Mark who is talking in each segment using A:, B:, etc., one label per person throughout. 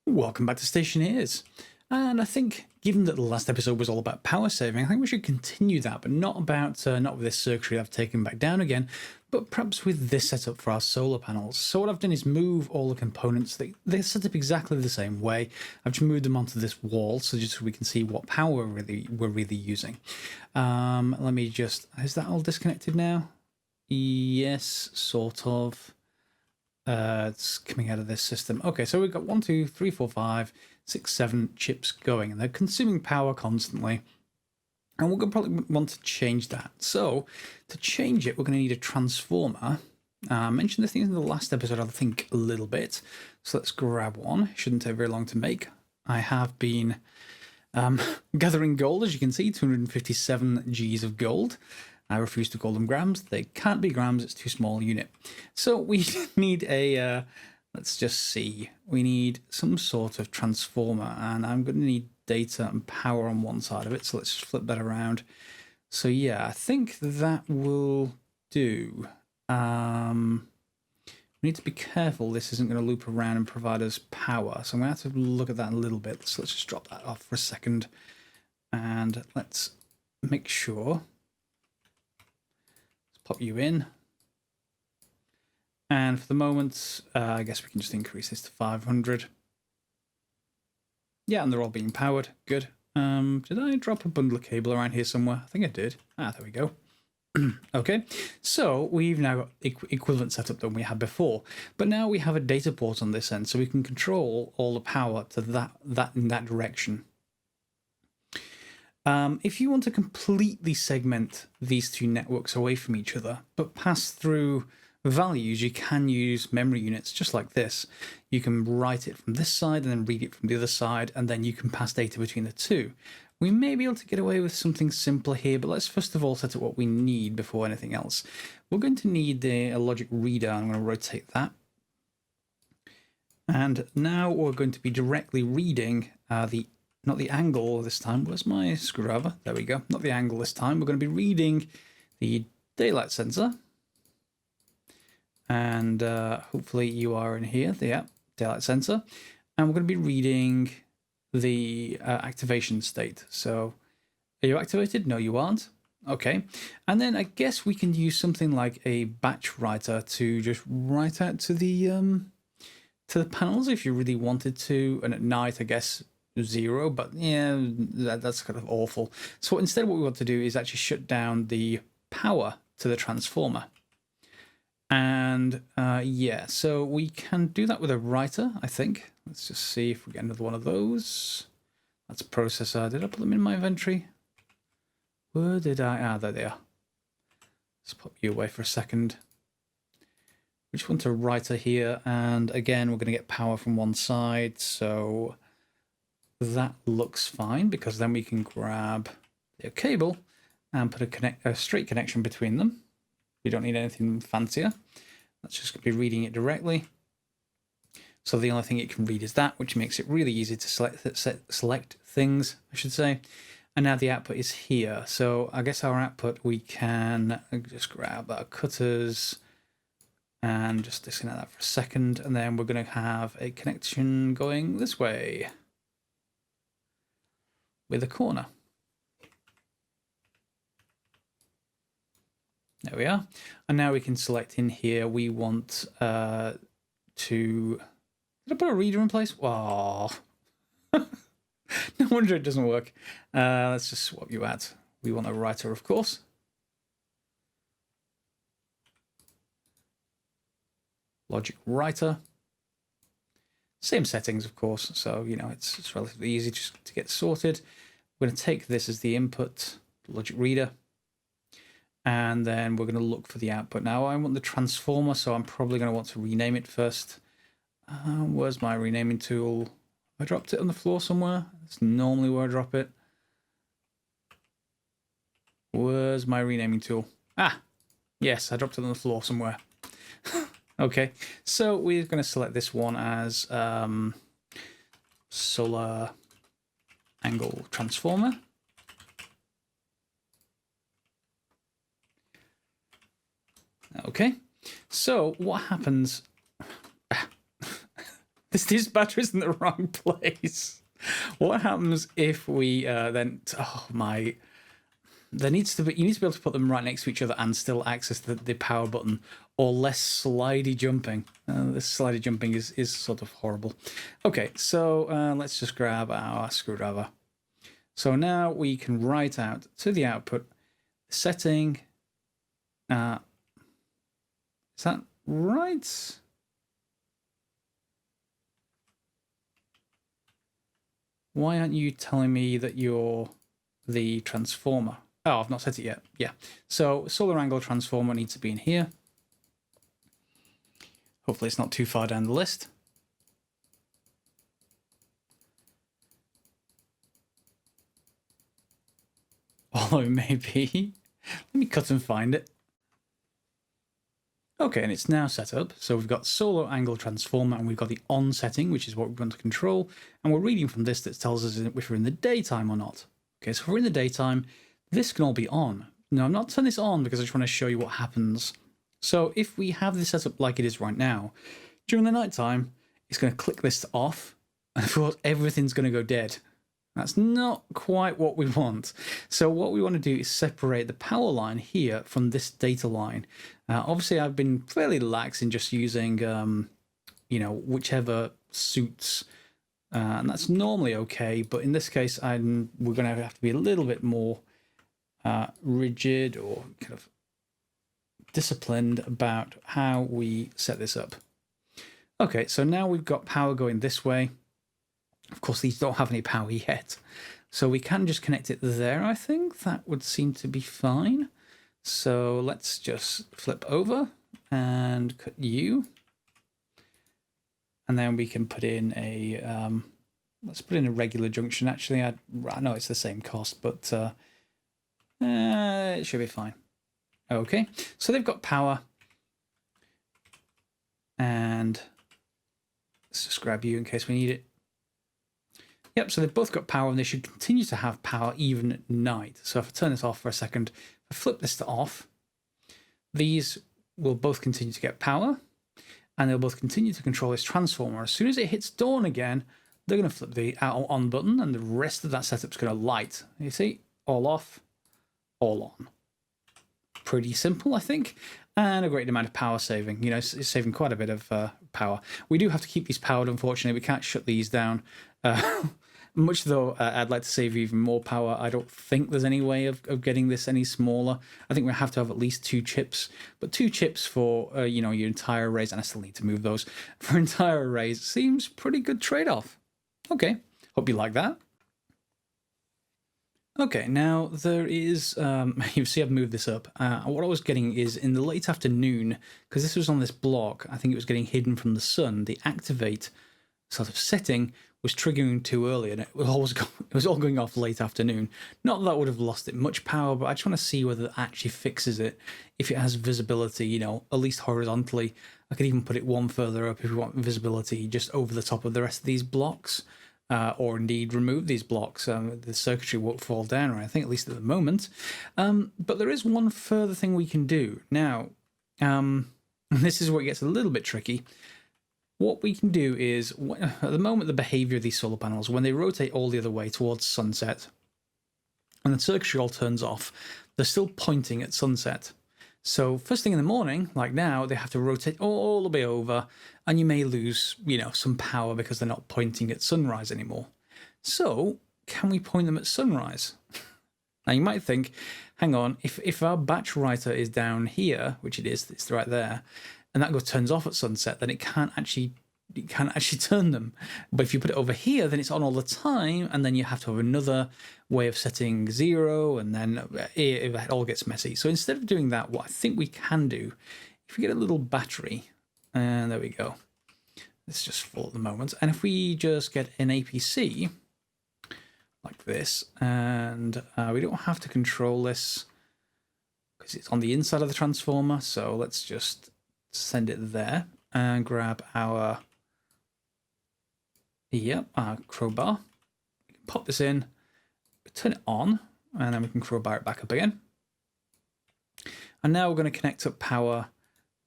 A: Welcome back to Stationeers. And I think, given that the last episode was all about power saving, I think we should continue that, but not with this circuitry I've taken back down again, but perhaps with this setup for our solar panels. So what I've done is move all the components. They're set up exactly the same way. I've just moved them onto this wall so just so we can see what power we're really using. Let me just... Is that all disconnected now? Yes, sort of. It's coming out of this system. Okay, so we've got 1, 2, 3, 4, 5, 6, 7 chips going, and they're consuming power constantly. And we're going to probably want to change that. So to change it, we're going to need a transformer. I mentioned this thing in the last episode, I think, a little bit. So let's grab one. It shouldn't take very long to make. I have been gathering gold, as you can see, 257 Gs of gold. I refuse to call them grams. They can't be grams. It's too small a unit. So we need a, let's just see. We need some sort of transformer, and I'm going to need data and power on one side of it. So let's flip that around. So yeah, I think that will do. We need to be careful this isn't going to loop around and provide us power. So I'm going to have to look at that a little bit. So let's just drop that off for a second. And let's make sure... Pop you in. And for the moment, I guess we can just increase this to 500. Yeah, and they're all being powered. Good. Did I drop a bundle of cable around here somewhere? I think I did. Ah, there we go. Okay, so we've now got equivalent setup than we had before, but now we have a data port on this end, so we can control all the power to that in that direction. If you want to completely segment these two networks away from each other, but pass through values, you can use memory units just like this. You can write it from this side and then read it from the other side, and then you can pass data between the two. We may be able to get away with something simpler here, but let's first of all set up what we need before anything else. We're going to need a logic reader. I'm going to rotate that. And now we're going to be directly reading not the angle this time. Where's my screwdriver? There we go. Not the angle this time. We're going to be reading the daylight sensor. And hopefully you are in here. Yeah, daylight sensor. And we're going to be reading the activation state. So are you activated? No, you aren't. Okay. And then I guess we can use something like a batch writer to just write out to the panels if you really wanted to. And at night, I guess... 0, but yeah, that's kind of awful. So instead what we want to do is actually shut down the power to the transformer. And yeah, so we can do that with a writer, I think. Let's just see if we get another one of those. That's a processor. Did I put them in my inventory? Where did I? Ah, there they are. Let's pop you away for a second. We just want a writer here, and again, we're going to get power from one side, so... That looks fine, because then we can grab the cable and put a straight connection between them. We don't need anything fancier. That's just going to be reading it directly. So the only thing it can read is that, which makes it really easy to select things, I should say. And now the output is here. So I guess our output, we can just grab our cutters and just disconnect that for a second. And then we're going to have a connection going this way. With a corner. There we are. And now we can select in here, we want to... Did I put a reader in place? Oh. No wonder it doesn't work. Let's just swap you out. We want a writer, of course. Logic writer. Same settings, of course, so, you know, it's relatively easy just to get sorted. We're going to take this as the input, logic reader, and then we're going to look for the output. Now, I want the transformer, so I'm probably going to want to rename it first. Where's my renaming tool? I dropped it on the floor somewhere. That's normally where I drop it. Where's my renaming tool? Ah, yes, I dropped it on the floor somewhere. Okay, so we're going to select this one as solar angle transformer. Okay, so what happens This battery's in the wrong place. What happens if we then... Oh, my... There needs to be... You need to be able to put them right next to each other and still access the power button, or less slidey jumping. This slidey jumping is sort of horrible. Okay, so let's just grab our screwdriver. So now we can write out to the output setting. Is that right? Why aren't you telling me that you're the transformer? Oh, I've not set it yet. Yeah. So solar angle transformer needs to be in here. Hopefully it's not too far down the list. Although it may be. Let me cut and find it. Okay, and it's now set up. So we've got solar angle transformer and we've got the on setting, which is what we want to control. And we're reading from this that tells us if we're in the daytime or not. Okay, so if we're in the daytime, this can all be on. Now, I'm not turning this on because I just want to show you what happens. So if we have this set up like it is right now, during the nighttime, it's going to click this off. And of course, everything's going to go dead. That's not quite what we want. So what we want to do is separate the power line here from this data line. Obviously, I've been fairly lax in just using, you know, whichever suits. And that's normally okay. But in this case, we're going to have to be a little bit more rigid or kind of disciplined about how we set this up. Okay, so now we've got power going this way. Of course, these don't have any power yet, so we can just connect it there. I think that would seem to be fine. So let's just flip over and cut you, and then we can put in a let's put in a regular junction. Actually, I know it's the same cost, but it should be fine. Okay, so they've got power, and let's just grab you in case we need it. Yep, so they've both got power and they should continue to have power even at night. So if I turn this off for a second, if I flip this to off, these will both continue to get power and they'll both continue to control this transformer. As soon as it hits dawn again, they're going to flip the on button and the rest of that setup's going to light. You see, all off, all on. Pretty simple, I think, and a great amount of power saving. You know, it's saving quite a bit of power. We do have to keep these powered, unfortunately. We can't shut these down. Much though I'd like to save even more power, I don't think there's any way of getting this any smaller. I think we have to have at least 2 chips, but 2 chips for you know, your entire arrays, and I still need to move those for entire arrays. Seems pretty good trade-off. Okay, hope you like that. Okay, now there is, you see I've moved this up. What I was getting is in the late afternoon, because this was on this block, I think it was getting hidden from the sun, the activate sort of setting was triggering too early and it was all going off late afternoon. Not that I would have lost it much power, but I just want to see whether it actually fixes it. If it has visibility, you know, at least horizontally. I could even put it one further up if we want visibility just over the top of the rest of these blocks. Or indeed remove these blocks. The circuitry won't fall down or anything, at least at the moment. But there is one further thing we can do. Now, this is where it gets a little bit tricky. What we can do is, at the moment, the behavior of these solar panels, when they rotate all the other way towards sunset, and the circuitry all turns off, they're still pointing at sunset. So first thing in the morning, like now, they have to rotate all the way over, and you may lose, you know, some power because they're not pointing at sunrise anymore. So can we point them at sunrise? Now you might think, hang on, if our batch writer is down here, which it is, it's right there, and that turns off at sunset, then it can't actually turn them. But if you put it over here, then it's on all the time, and then you have to have another way of setting 0, and then it all gets messy. So instead of doing that, what I think we can do, if we get a little battery, and there we go. It's just full at the moment. And if we just get an APC like this, and we don't have to control this because it's on the inside of the transformer. So let's just send it there and grab our crowbar. We can pop this in, turn it on, and then we can crowbar it back up again. And now we're going to connect up power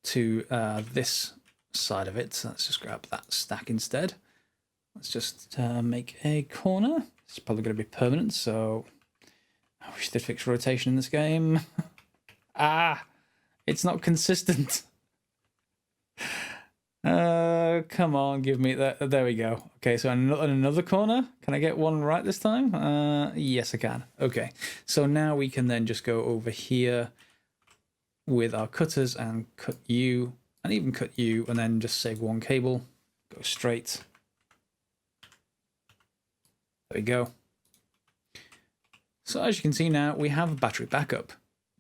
A: to this side of it. So let's just grab that stack instead. Let's just make a corner. It's probably going to be permanent, so I wish they'd fix rotation in this game. It's not consistent. Come on, give me that. There we go. Okay, so another corner. Can I get one right this time? Yes, I can. Okay, so now we can then just go over here with our cutters and cut you, and even cut you, and then just save one cable. Go straight. There we go. So as you can see now, we have a battery backup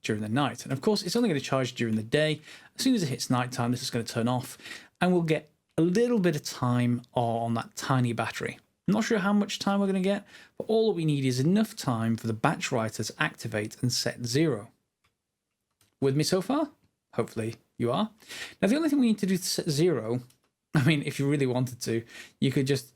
A: during the night. And of course, it's only going to charge during the day. As soon as it hits nighttime, this is going to turn off, and we'll get a little bit of time on that tiny battery. I'm not sure how much time we're going to get, but all we need is enough time for the batch writer to activate and set 0. With me so far? Hopefully you are. Now, the only thing we need to do to set 0, I mean, if you really wanted to, you could just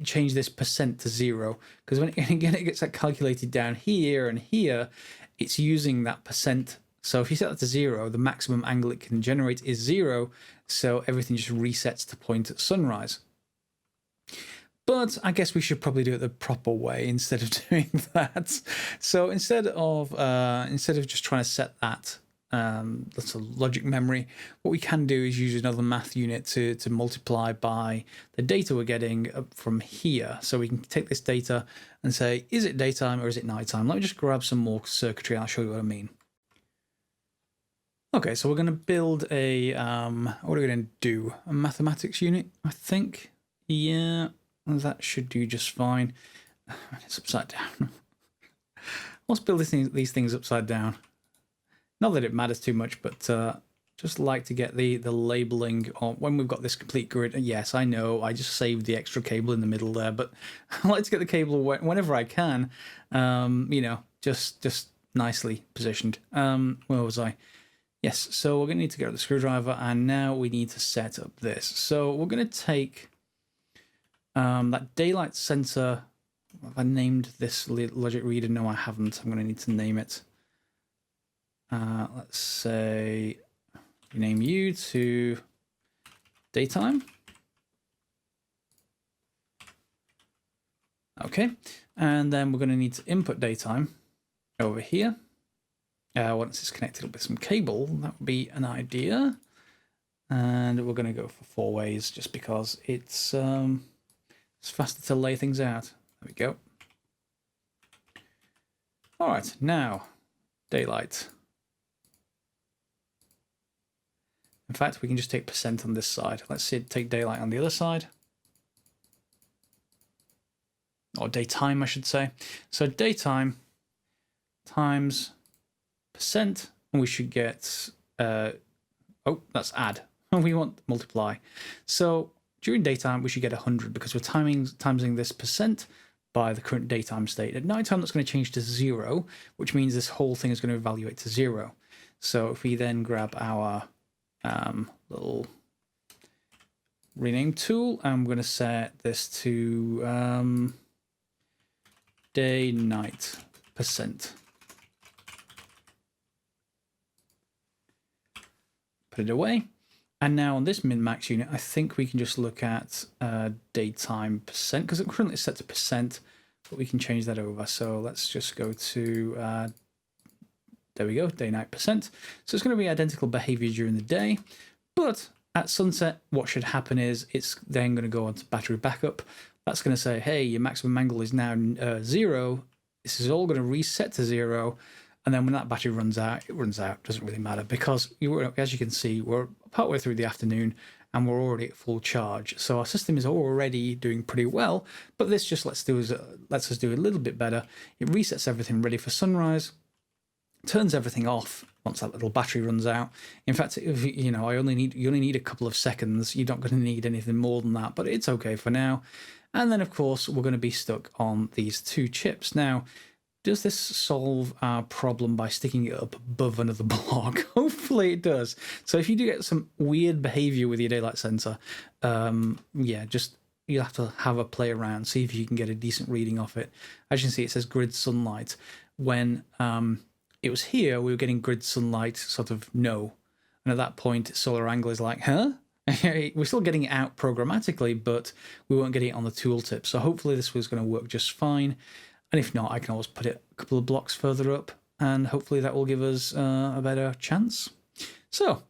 A: change this percent to 0, because when it gets that calculated down here and here, it's using that percent. So if you set that to 0, the maximum angle it can generate is 0, so everything just resets to point at sunrise. But I guess we should probably do it the proper way instead of doing that. So instead of just trying to set that, that's a logic memory, what we can do is use another math unit to multiply by the data we're getting from here. So we can take this data and say, is it daytime or is it nighttime? Let me just grab some more circuitry and I'll show you what I mean. Okay, so we're going to build a, what are we going to do? A mathematics unit, I think. Yeah, that should do just fine. It's upside down. Let's build these things upside down. Not that it matters too much, but just like to get the labeling on when we've got this complete grid. Yes, I know, I just saved the extra cable in the middle there, but I like to get the cable whenever I can, you know, just nicely positioned. Where was I? Yes, so we're going to need to get the screwdriver, and now we need to set up this. So we're going to take that daylight sensor. Have I named this logic reader? No, I haven't. I'm going to need to name it. Let's say rename you to daytime. Okay, and then we're going to need to input daytime over here. Once it's connected up with some cable, that would be an idea. And we're going to go for 4 ways just because it's faster to lay things out. There we go. All right, now daylight. In fact, we can just take percent on this side. Let's see, take daylight on the other side. Or daytime, I should say. So daytime times percent, and we should get, oh, that's add. We want multiply. So during daytime, we should get 100 because we're timesing this percent by the current daytime state. At nighttime, that's going to change to 0, which means this whole thing is going to evaluate to 0. So if we then grab our little rename tool, I'm going to set this to day night percent. Put it away. And now on this min-max unit, I think we can just look at daytime percent, because it currently is set to percent, but we can change that over. So let's just go to, there we go, day-night percent. So it's going to be identical behavior during the day, but at sunset, what should happen is it's then going to go on to battery backup. That's going to say, hey, your maximum angle is now 0. This is all going to reset to 0. And then when that battery runs out, it runs out. Doesn't really matter because, as you can see, we're partway through the afternoon and we're already at full charge. So our system is already doing pretty well, but this just lets us do a little bit better. It resets everything ready for sunrise, turns everything off once that little battery runs out. In fact, if, you only need a couple of seconds. You're not going to need anything more than that, but it's okay for now. And then, of course, we're going to be stuck on these 2 chips. Now, does this solve our problem by sticking it up above another block? Hopefully it does. So if you do get some weird behavior with your daylight sensor, yeah, just you'll have to have a play around, see if you can get a decent reading off it. As you can see, it says grid sunlight. When it was here, we were getting grid sunlight sort of no. And at that point, solar angle is like, huh? We're still getting it out programmatically, but we weren't getting it on the tooltip. So hopefully this was going to work just fine. And if not, I can always put it a couple of blocks further up, and hopefully that will give us a better chance. So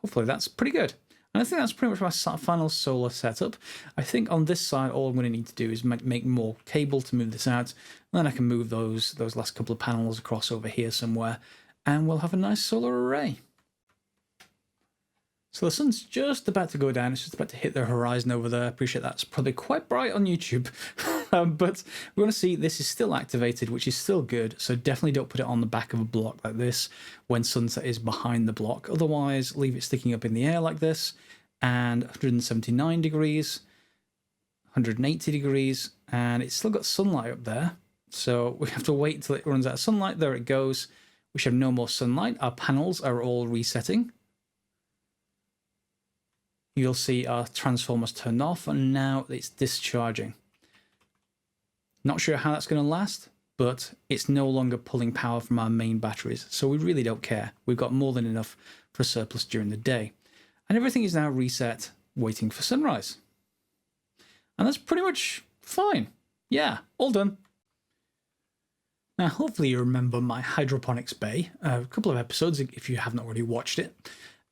A: hopefully that's pretty good. And I think that's pretty much my final solar setup. I think on this side, all I'm going to need to do is make more cable to move this out. And then I can move those last couple of panels across over here somewhere, and we'll have a nice solar array. So the sun's just about to go down. It's just about to hit the horizon over there. I appreciate that's probably quite bright on YouTube. But we want to see this is still activated, which is still good. So definitely don't put it on the back of a block like this when sunset is behind the block. Otherwise, leave it sticking up in the air like this. And 179 degrees, 180 degrees, and it's still got sunlight up there. So we have to wait until it runs out of sunlight. There it goes. We should have no more sunlight. Our panels are all resetting. You'll see our transformers turned off, and now it's discharging. Not sure how that's going to last, but it's no longer pulling power from our main batteries, so we really don't care. We've got more than enough for surplus during the day. And everything is now reset, waiting for sunrise. And that's pretty much fine. Yeah, all done. Now, hopefully you remember my hydroponics bay, a couple of episodes if you haven't already watched it.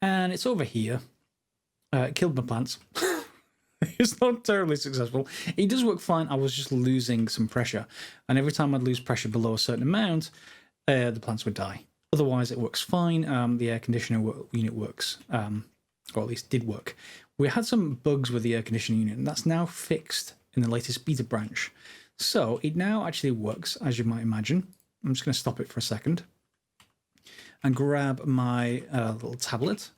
A: And it's over here. It killed my plants. It's not terribly successful. It does work fine. I was just losing some pressure. And every time I'd lose pressure below a certain amount, the plants would die. Otherwise, it works fine. The air conditioner unit works, or at least did work. We had some bugs with the air conditioning unit, and that's now fixed in the latest beta branch. So it now actually works, as you might imagine. I'm just going to stop it for a second and grab my little tablet.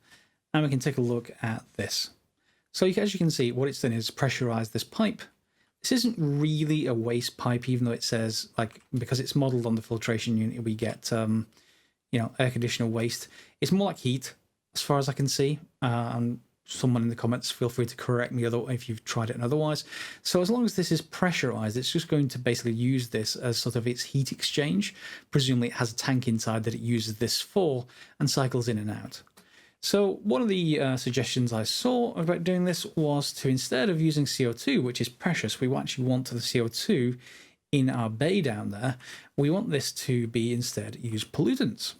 A: And we can take a look at this. So as you can see, what it's done is pressurized this pipe. This isn't really a waste pipe, even though it says, like, because it's modeled on the filtration unit, we get, air conditioner waste. It's more like heat, as far as I can see. And someone in the comments, feel free to correct me if you've tried it and otherwise. So as long as this is pressurized, it's just going to basically use this as sort of its heat exchange. Presumably it has a tank inside that it uses this for and cycles in and out. So one of the suggestions I saw about doing this was to, instead of using CO2, which is precious, we actually want the CO2 in our bay down there, we want this to be instead use pollutants.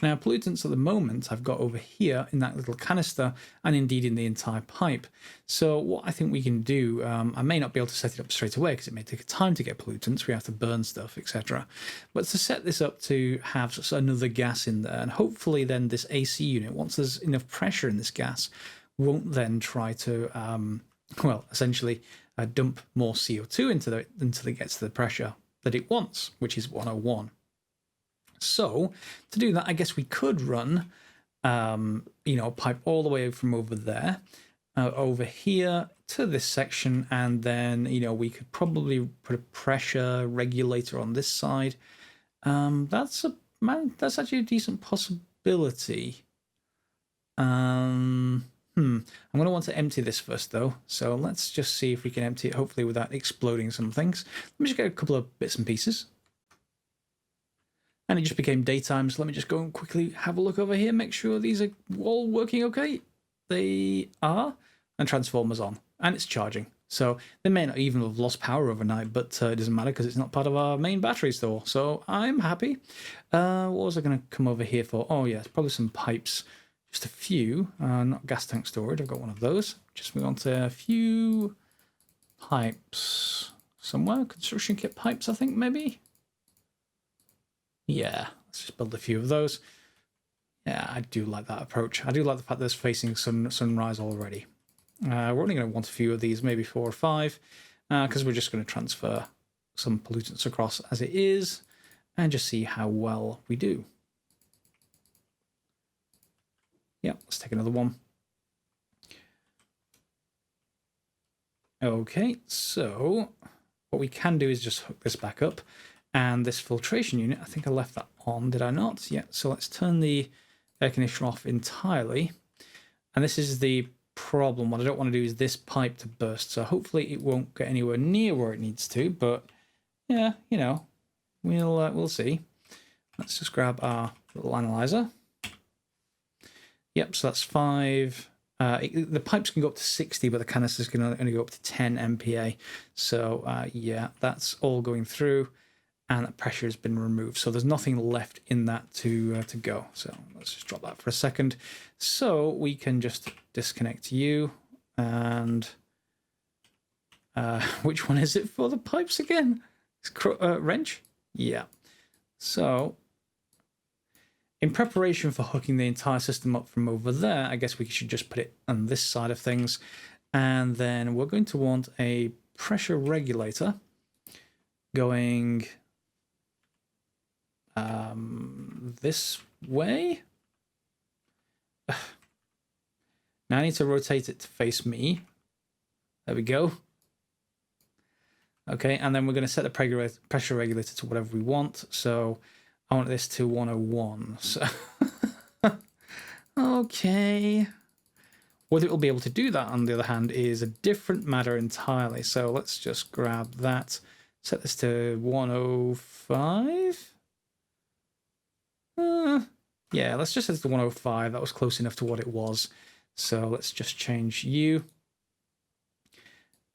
A: Now, pollutants at the moment I've got over here in that little canister, and indeed in the entire pipe. So what I think we can do, I may not be able to set it up straight away because it may take time to get pollutants. We have to burn stuff, etc. But to set this up to have another gas in there, and hopefully then this AC unit, once there's enough pressure in this gas, won't then try to, essentially dump more CO2 into it until it gets to the pressure that it wants, which is 101. So to do that, I guess we could run, a pipe all the way from over there, over here to this section, and then, we could probably put a pressure regulator on this side. That's actually a decent possibility. I'm going to want to empty this first, though. So let's just see if we can empty it, hopefully without exploding some things. Let me just get a couple of bits and pieces. And it just became daytime, so let me just go and quickly have a look over here, make sure these are all working okay. They are. And transformer's on. And it's charging. So they may not even have lost power overnight, but it doesn't matter because it's not part of our main battery store. So I'm happy. What was I going to come over here for? Oh, yeah, it's probably some pipes. Just a few. Not gas tank storage. I've got one of those. Just move on to a few pipes somewhere. Construction kit pipes, I think, maybe. Yeah, let's just build a few of those. Yeah, I do like that approach. I do like the fact that it's facing sunrise already. We're only going to want a few of these, maybe 4 or 5, because we're just going to transfer some pollutants across as it is and just see how well we do. Yeah, let's take another one. Okay, so what we can do is just hook this back up. And this filtration unit, I think I left that on, did I not? Yeah, so let's turn the air conditioner off entirely. And this is the problem. What I don't want to do is this pipe to burst. So hopefully it won't get anywhere near where it needs to. But yeah, we'll see. Let's just grab our little analyzer. Yep, so that's 5 The pipes can go up to 60, but the canisters can only go up to 10 MPa. So yeah, that's all going through, and that pressure has been removed. So there's nothing left in that to go. So let's just drop that for a second. So we can just disconnect you, and which one is it for the pipes again? Wrench? Yeah. So in preparation for hooking the entire system up from over there, I guess we should just put it on this side of things. And then we're going to want a pressure regulator going this way. Now I need to rotate it to face me. There we go. Okay, and then we're going to set the pressure regulator to whatever we want. So I want this to 101. So okay. Whether it will be able to do that, on the other hand, is a different matter entirely. So let's just grab that. Set this to 105. Yeah, let's just set it to 105. That was close enough to what it was. So let's just change you.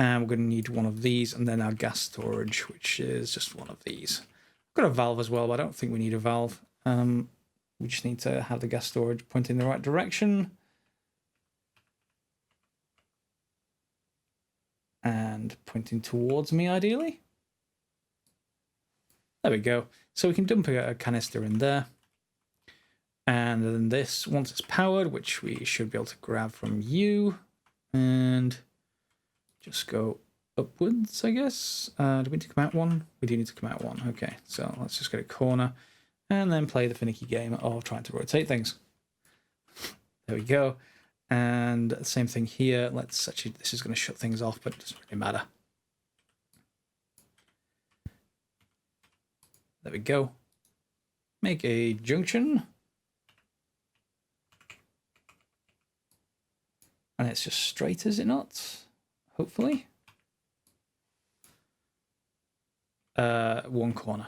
A: And we're going to need one of these, and then our gas storage, which is just one of these. I've got a valve as well, but I don't think we need a valve. We just need to have the gas storage pointing in the right direction. And pointing towards me, ideally. There we go. So we can dump a canister in there. And then this, once it's powered, which we should be able to grab from you, and just go upwards, I guess. Do we need to come out one? We do need to come out one. Okay, so let's just get a corner and then play the finicky game of trying to rotate things. There we go. And same thing here. Let's actually, this is going to shut things off, but it doesn't really matter. There we go. Make a junction. And it's just straight, is it not? Hopefully. One corner.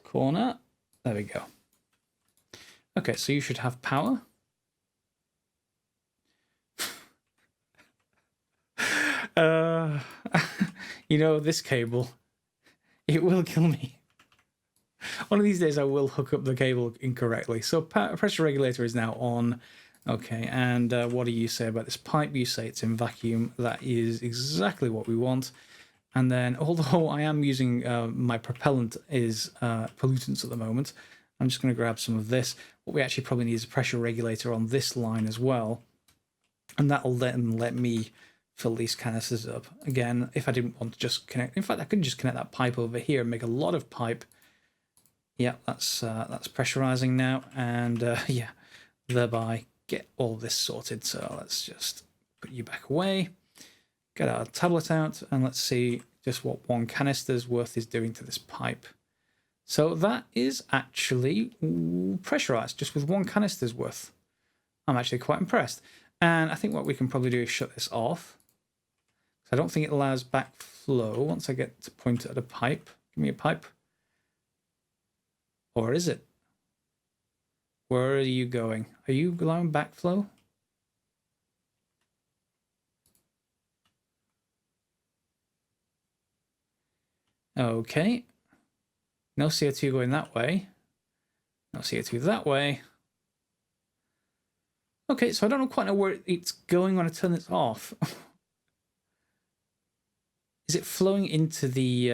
A: Corner. There we go. Okay, so you should have power. You know, this cable, it will kill me. One of these days I will hook up the cable incorrectly. So pressure regulator is now on. Okay, and what do you say about this pipe? You say it's in vacuum. That is exactly what we want. And then, although I am using my propellant is pollutants at the moment, I'm just going to grab some of this. What we actually probably need is a pressure regulator on this line as well. And that'll then let me fill these canisters up. Again, if I didn't want to just connect, in fact, I could just connect that pipe over here and make a lot of pipe. Yeah, that's pressurizing now, and yeah, thereby get all this sorted. So let's just put you back away, get our tablet out, and let's see just what one canister's worth is doing to this pipe. So that is actually pressurized just with one canister's worth. I'm actually quite impressed. And I think what we can probably do is shut this off. I don't think it allows backflow once I get to point at a pipe. Give me a pipe. Or is it? Where are you going? Are you allowing backflow? Okay. No CO2 going that way. No CO2 that way. Okay, so I don't quite know where it's going when I turn this off. Is it flowing into the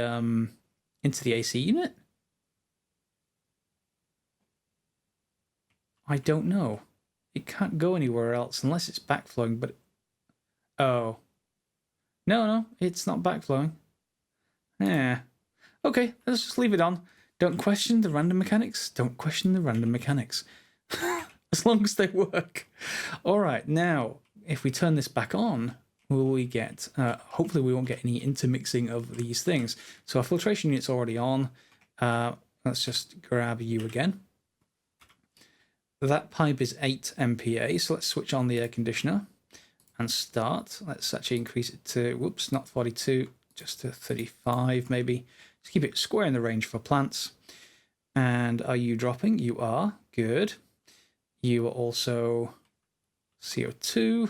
A: AC unit? I don't know. It can't go anywhere else unless it's backflowing, but... Oh. No, it's not backflowing. Yeah. Okay, let's just leave it on. Don't question the random mechanics. Don't question the random mechanics. As long as they work. All right, now, if we turn this back on, will we get... hopefully we won't get any intermixing of these things. So our filtration unit's already on. Let's just grab you again. That pipe is 8 MPa, so let's switch on the air conditioner and start. Let's actually increase it to, whoops, not 42, just to 35 maybe. Just keep it square in the range for plants. And are you dropping? You are. good. You are also CO2.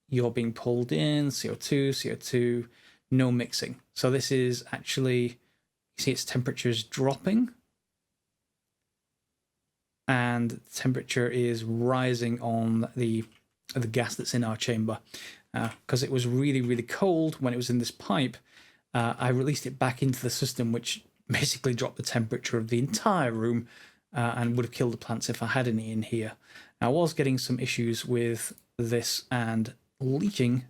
A: You're being pulled in, CO2, CO2, no mixing. So this is actually, you see its temperature is dropping. And temperature is rising on the gas that's in our chamber. Because it was really, really cold when it was in this pipe, I released it back into the system, which basically dropped the temperature of the entire room and would have killed the plants if I had any in here. Now, I was getting some issues with this and leaking,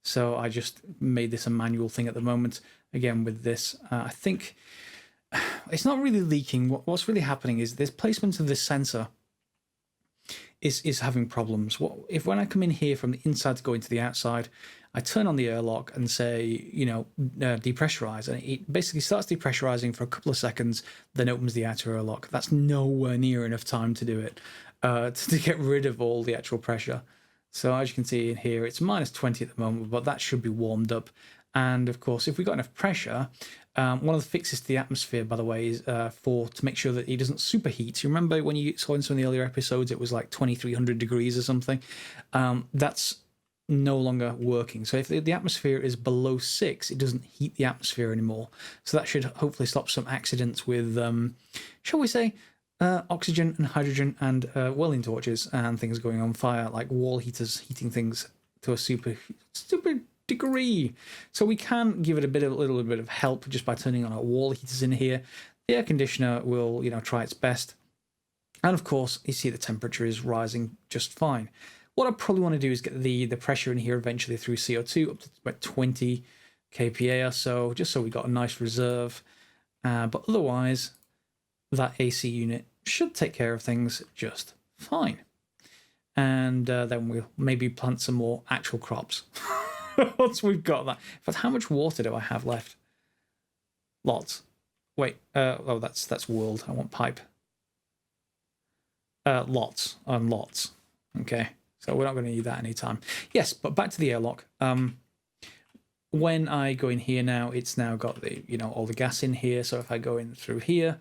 A: so I just made this a manual thing at the moment. Again, with this, I think it's not really leaking. What's really happening is this placement of this sensor is having problems. If when I come in here from the inside to go into the outside, I turn on the airlock and say, depressurize, and it basically starts depressurizing for a couple of seconds, then opens the outer airlock. That's nowhere near enough time to do it, to get rid of all the actual pressure. So as you can see in here, it's minus 20 at the moment, but that should be warmed up. And of course, if we've got enough pressure, one of the fixes to the atmosphere, by the way, is to make sure that it doesn't superheat. You remember when you saw in some of the earlier episodes, it was like 2300 degrees or something. That's no longer working. So if the atmosphere is below 6, it doesn't heat the atmosphere anymore. So that should hopefully stop some accidents with, shall we say, oxygen and hydrogen and welding torches and things going on fire, like wall heaters heating things to a super degree. So we can give it a little bit of help just by turning on our wall heaters in here. The air conditioner will, try its best. And of course, you see the temperature is rising just fine. What I probably want to do is get the pressure in here eventually through CO2 up to about 20 kPa or so, just so we got a nice reserve. But otherwise, that AC unit should take care of things just fine. And then we'll maybe plant some more actual crops. Once we've got that. In fact, how much water do I have left? Lots. Wait, oh, that's world. I want pipe. Lots and lots. Okay, so we're not going to need that anytime. Yes, but back to the airlock. When I go in here now, it's now got the, all the gas in here. So if I go in through here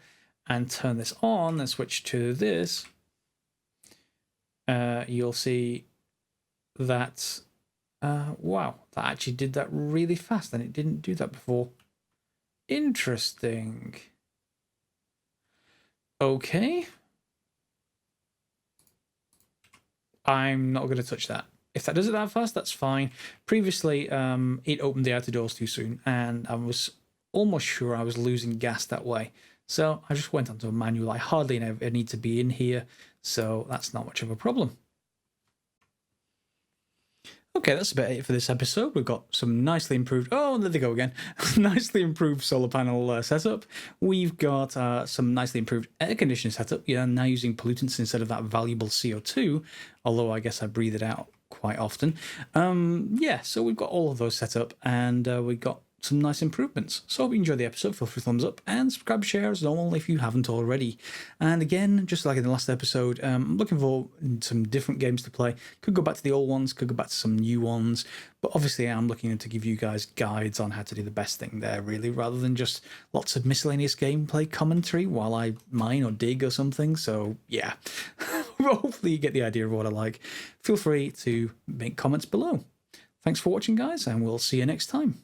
A: and turn this on and switch to this, you'll see that wow, that actually did that really fast, and it didn't do that before. Interesting. Okay. I'm not going to touch that. If that does it that fast, that's fine. Previously, it opened the outer doors too soon, and I was almost sure I was losing gas that way. So I just went onto a manual. I hardly ever need to be in here, so that's not much of a problem. Okay, that's about it for this episode. We've got some nicely improved... Oh, there they go again. Nicely improved solar panel setup. We've got some nicely improved air conditioning setup. Yeah, now using pollutants instead of that valuable CO2, although I guess I breathe it out quite often. Yeah, so we've got all of those set up, and we've got some nice improvements. So I hope you enjoyed the episode. Feel free to thumbs up and subscribe, share as normal if you haven't already. And again, just like in the last episode, I'm looking for some different games to play. Could go back to the old ones, could go back to some new ones, but obviously I'm looking to give you guys guides on how to do the best thing there, really, rather than just lots of miscellaneous gameplay commentary while I mine or dig or something. So yeah, hopefully you get the idea of what I like. Feel free to make comments below. Thanks for watching, guys, and we'll see you next time.